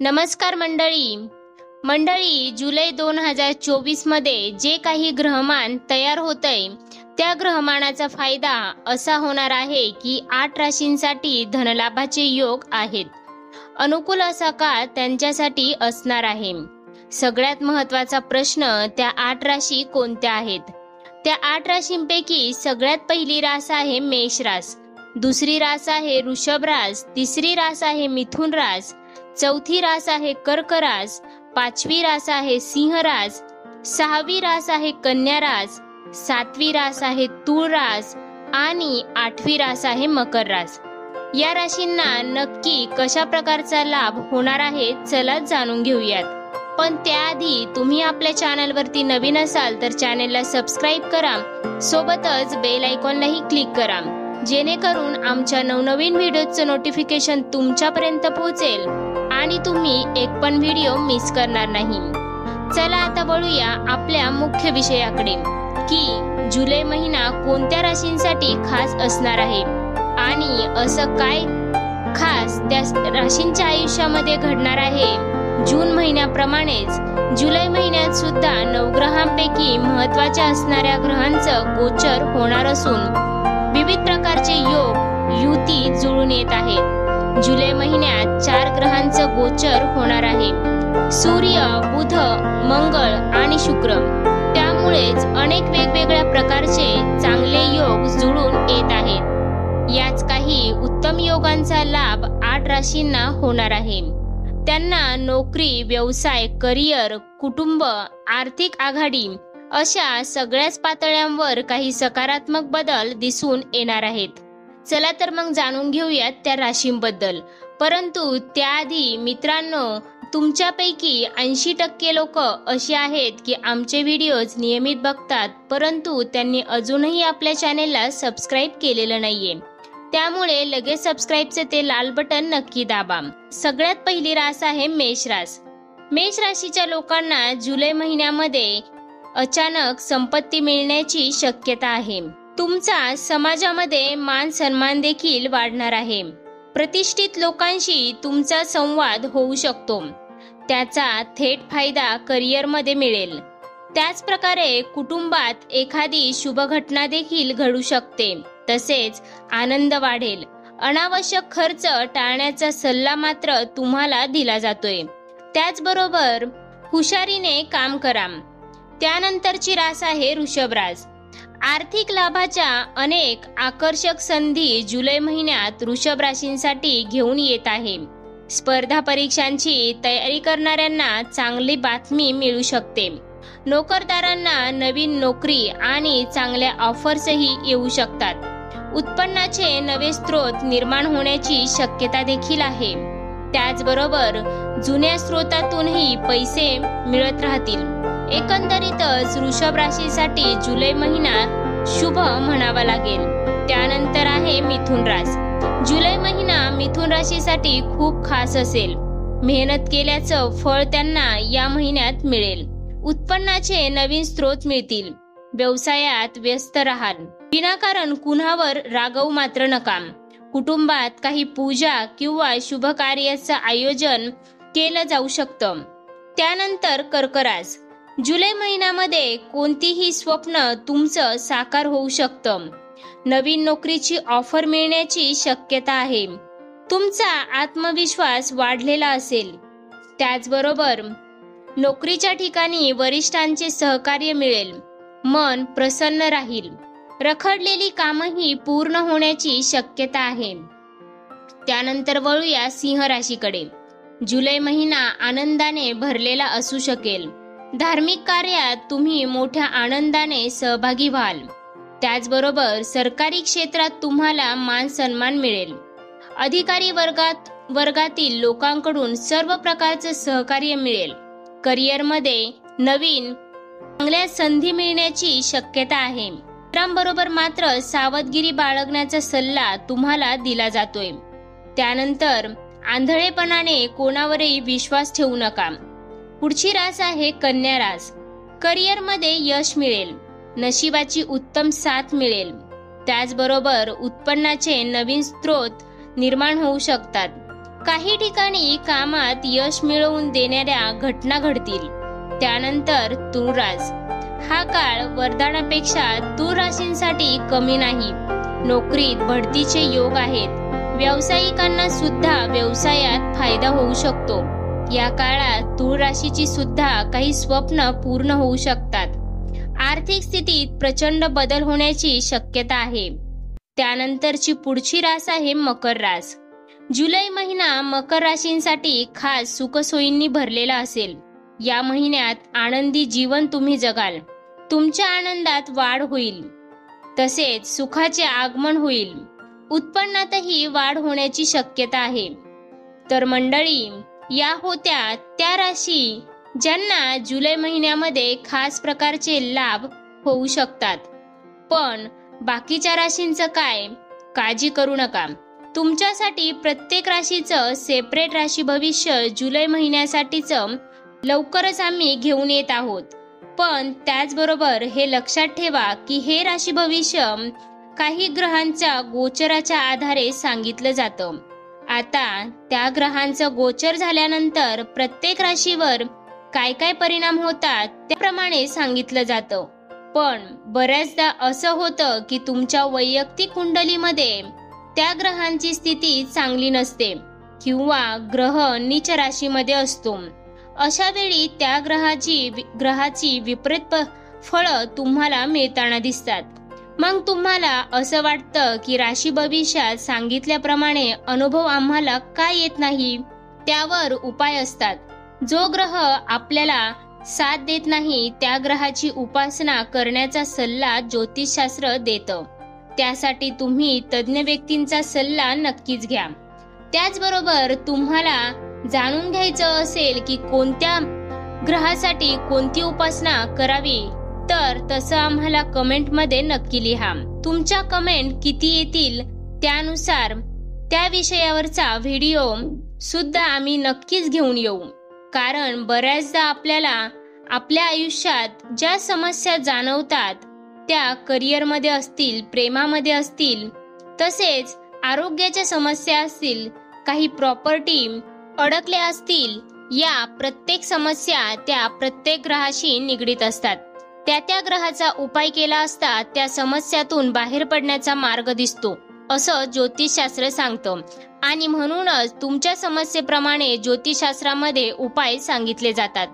नमस्कार मंडळी, जुलै 2024 मध्ये जे काही ग्रहमान तयार होतंय त्या ग्रहमानाचा फायदा असा होणार आहे की 8 राशींसाठी धनलाभाचे योग आहेत. अनुकूल असा काळ त्यांच्यासाठी असणार आहे. सगळ्यात महत्त्वाचा प्रश्न, त्या 8 राशी कोणत्या आहेत? त्या 8 राशींपैकी सगळ्यात पहिली रास आहे मेष रास, दुसरी रास आहे वृषभ रास, तिसरी रास आहे मिथुन रास, चौथी रास आहे कर्क रास, पाचवी रास आहे सिंह रास, सहावी रास आहे कन्या रास, सातवी रास आहे तुळ रास आणि आठवी रास आहे मकर रास. या राशींना नक्की कशा प्रकारचा लाभ होणार आहे चला जाणून घेऊयात. पण त्याआधी तुम्ही आपल्या चॅनलवरती नवीन असाल तर चॅनलला सबस्क्राईब करा, सोबतच बेल आयकॉनलाही क्लिक करा, जेणेकरून आमच्या नवनवीन व्हिडिओचं नोटिफिकेशन तुमच्यापर्यंत पोहोचेल आणि तुम्ही एक पण व्हिडिओ मिस करणार नाही. चला आता वळूया आपल्या मुख्य विषयाकडे की जुलै महिना कोणत्या राशींसाठी खास असणार आहे आणि असं काय खास त्या राशींच्या आयुष्यामध्ये घडणार आहे. जून महिन्याप्रमाणेच जुलै महिन्यात सुद्धा नवग्रहांपैकी महत्त्वाच्या असणाऱ्या ग्रहांचं गोचर होणार असून विविध प्रकारचे योग युती जुळून येत आहेत. जुलै महिन्यात 4 ग्रहांचं गोचर होणार आहे, सूर्य, बुध, मंगळ आणि शुक्र. त्यामुळेच अनेक वेगवेगळ्या प्रकारचे चांगले योग जुळून येत आहेत. याच काही उत्तम योगांचा लाभ 8 राशींना होणार आहे. त्यांना नोकरी, व्यवसाय, करिअर, कुटुंब, आर्थिक आघाडी अशा सगळ्याच पातळ्यांवर काही सकारात्मक बदल दिसून येणार आहेत. चला तर मग जाणून घेऊयात त्या राशींबद्दल. परंतु त्याआधी मित्रांनो, तुमच्यापैकी 80% लोक अशी आहेत की आमचे व्हिडिओज नियमित बघतात, परंतु त्यांनी अजूनही आपल्या चॅनेलला सबस्क्राईब केलेलं नाहीये. त्यामुळे लगेच सबस्क्राईबचे ते लाल बटन नक्की दाबा. सगळ्यात पहिली रास आहे मेष रास. मेष राशीच्या लोकांना जुलै महिन्यामध्ये अचानक संपत्ती मिळण्याची शक्यता आहे. तुमचा समाजामध्ये मान सन्मान देखील वाढणार आहे. प्रतिष्ठित लोकांशी तुमचा संवाद होऊ शकतो. त्याचा थेट फायदा करिअरमध्ये मिळेल. त्याच प्रकारे कुटुंबात एखादी शुभ घटना देखील घडू शकते. तसेच आनंद वाढेल. अनावश्यक खर्च टाळण्याचा सल्ला मात्र तुम्हाला दिला जातोय. त्याचबरोबर हुशारीने काम करा. त्यानंतरची रास आहे वृषभ रास. आर्थिक लाभाच्या अनेक आकर्षक संधी जुलै महिन्यात वृषभ राशींसाठी घेऊन येत आहे. स्पर्धा परीक्षांची तयारी करणाऱ्यांना चांगली बातमी मिळू शकते. नोकरदारांना नवीन नोकरी आणि चांगल्या ऑफर्सही येऊ शकतात. उत्पन्नाचे नवे स्रोत निर्माण होण्याची शक्यता देखील आहे. त्याचबरोबर जुन्या स्रोतातूनही पैसे मिळत राहतील. एकंदरीतच वृषभ राशीसाठी जुलै महिना शुभ म्हणावा लागेल. त्यानंतर आहे मिथुन रास. जुलै महिना मिथुन राशीसाठी खूप खास असेल. मेहनत केल्याचं फळ त्यांना या महिन्यात मिळेल. उत्पन्नाचे नवीन स्रोत मिळतील. व्यवसायात व्यस्त राहाल. विनाकारण कुणावर रागवू मात्र नका. कुटुंबात काही पूजा किंवा शुभ कार्याचं आयोजन केलं जाऊ शकतं. त्यानंतर कर्क रास. जुलै महिन्यामध्ये कोणतीही स्वप्न तुमचं साकार होऊ शकतं. नवीन नोकरीची ऑफर मिळण्याची शक्यता आहे. तुमचा आत्मविश्वास वाढलेला असेल. त्याचबरोबर नोकरीच्या ठिकाणी वरिष्ठांचे सहकार्य मिळेल. मन प्रसन्न राहील. रखडलेली कामही पूर्ण होण्याची शक्यता आहे. त्यानंतर वळूया सिंह राशीकडे. जुलै महिना आनंदाने भरलेला असू शकेल. धार्मिक कार्यात तुम्ही मोठ्या आनंदाने सहभागी व्हाल. त्याचबरोबर सरकारी क्षेत्रात तुम्हाला मान सन्मान मिळेल. अधिकारी वर्गातील लोकांकडून सर्व प्रकारचे सहकार्य मिळेल. करिअरमध्ये नवीन चांगल्या संधी मिळण्याची शक्यता आहे. मित्रांबरोबर मात्र सावधगिरी बाळगण्याचा सल्ला तुम्हाला दिला जातोय. त्यानंतर आंधळेपणाने कोणावरही विश्वास ठेवू नका. पुढची रास आहे कन्या रास. करिअरमध्ये यश मिळेल. नशिबाची उत्तम साथ मिळेल. त्याचबरोबर उत्पन्नाचे नवीन स्रोत निर्माण होऊ शकतात. काही ठिकाणी कामात यश मिळवून देणाऱ्या घटना घडतील. त्यानंतर तूळ रास. हा काळ वरदानापेक्षा तूळ राशींसाठी कमी नाही. नोकरीत बढतीचे योग आहेत. व्यावसायिकांना सुद्धा व्यवसायात फायदा होऊ शकतो. या काळात तूळ राशीची सुद्धा काही स्वप्न पूर्ण होऊ शकतात. आर्थिक स्थितीत प्रचंड बदल होण्याची शक्यता आहे. त्यानंतरची पुढची रास आहे मकर रास. जुलै महिना मकर राशींसाठी खास सुखसोयींनी भरलेला असेल. या महिन्यात आनंदी जीवन तुम्ही जगाल. तुमच्या आनंदात वाढ होईल. तसेच सुखाचे आगमन होईल. उत्पन्नातही वाढ होण्याची शक्यता आहे. तर मंडळी, या होत्या त्या राशी ज्यांना जुलै महिन्यामध्ये खास प्रकारचे लाभ होऊ शकतात. पण बाकीच्या राशींचं काय? काळजी करू नका. तुमच्यासाठी प्रत्येक राशीचं सेपरेट राशी भविष्य जुलै महिन्यासाठीचं लवकरच आम्ही घेऊन येत आहोत. पण त्याचबरोबर हे लक्षात ठेवा की हे राशी भविष्य काही ग्रहांच्या गोचराच्या आधारे सांगितलं जातं. आता त्या ग्रहांचं गोचर झाल्यानंतर प्रत्येक राशीवर काय काय परिणाम होतात त्याप्रमाणे सांगितलं जातं. पण बऱ्याचदा असं होतं की तुमच्या वैयक्तिक कुंडलीमध्ये त्या ग्रहांची स्थिती चांगली नसते किंवा ग्रह नीच राशीमध्ये असतो. अशा वेळी त्या ग्रहाची विपरीत फळं तुम्हाला मिळताना दिसतात. मग तुम्हाला असं वाटतं की राशी भविष्यात सांगितल्याप्रमाणे अनुभव आम्हाला का येत नाही? त्यावर उपाय असतात. जो ग्रह आपल्याला साथ देत नाही त्या ग्रहाची उपासना करण्याचा सल्ला ज्योतिषशास्त्र देतं. त्यासाठी तुम्ही तज्ञ व्यक्तींचा सल्ला नक्कीच घ्या. त्याचबरोबर तुम्हाला जाणून घ्यायचं असेल की कोणत्या ग्रहासाठी कोणती उपासना करावी तर तसं आम्हाला कमेंटमध्ये नक्की लिहा. तुमच्या कमेंट किती येतील त्यानुसार त्या विषयावरचा व्हिडिओ सुद्धा आम्ही नक्कीच घेऊन येऊ. कारण बऱ्याचदा आपल्याला आपल्या आयुष्यात ज्या समस्या जाणवतात त्या करिअरमध्ये असतील, प्रेमामध्ये असतील, तसेच आरोग्याच्या समस्या असतील, काही प्रॉपर्टी अडकल्या असतील, या प्रत्येक समस्या त्या प्रत्येक ग्रहाशी निगडीत असतात. त्या ग्रहाचा उपाय केला असता त्या समस्यातून बाहेर पडण्याचा मार्ग दिसतो असं ज्योतिषशास्त्र सांगतं. आणि म्हणूनच तुमच्या समस्येप्रमाणे ज्योतिषशास्त्रामध्ये उपाय सांगितले जातात.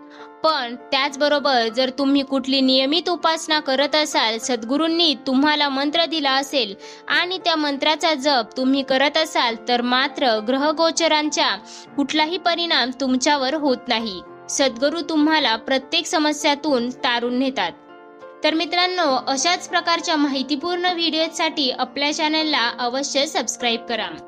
पण त्याचबरोबर जर तुम्ही कुठली नियमित उपासना करत असाल, सद्गुरूंनी तुम्हाला मंत्र दिला असेल आणि त्या मंत्राचा जप तुम्ही करत असाल तर मात्र ग्रहगोचरांचा कुठलाही परिणाम तुमच्यावर होत नाही. सद्गुरू तुम्हाला प्रत्येक समस्यातून तारून नेतात. तर मित्रांनो, अशाच प्रकारच्या माहितीपूर्ण व्हिडिओसाठी आपल्या चॅनलला अवश्य सबस्क्राईब करा.